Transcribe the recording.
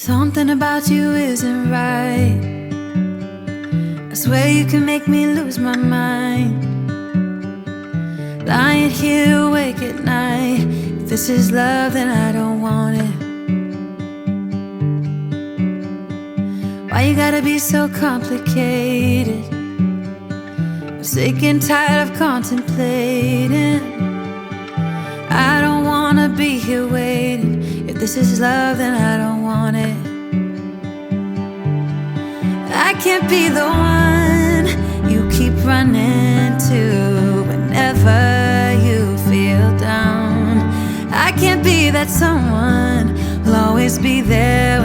Something about you isn't right. I swear you can make me lose my mind. Lying here awake at night. If this is love, then I don't want it. Why you gotta be so complicated? I'm sick and tired of contemplating. I don't wanna be here waiting. If this is love, then I don't want it. I can't be the one you keep running to whenever you feel down. I can't be that someone who'll always be there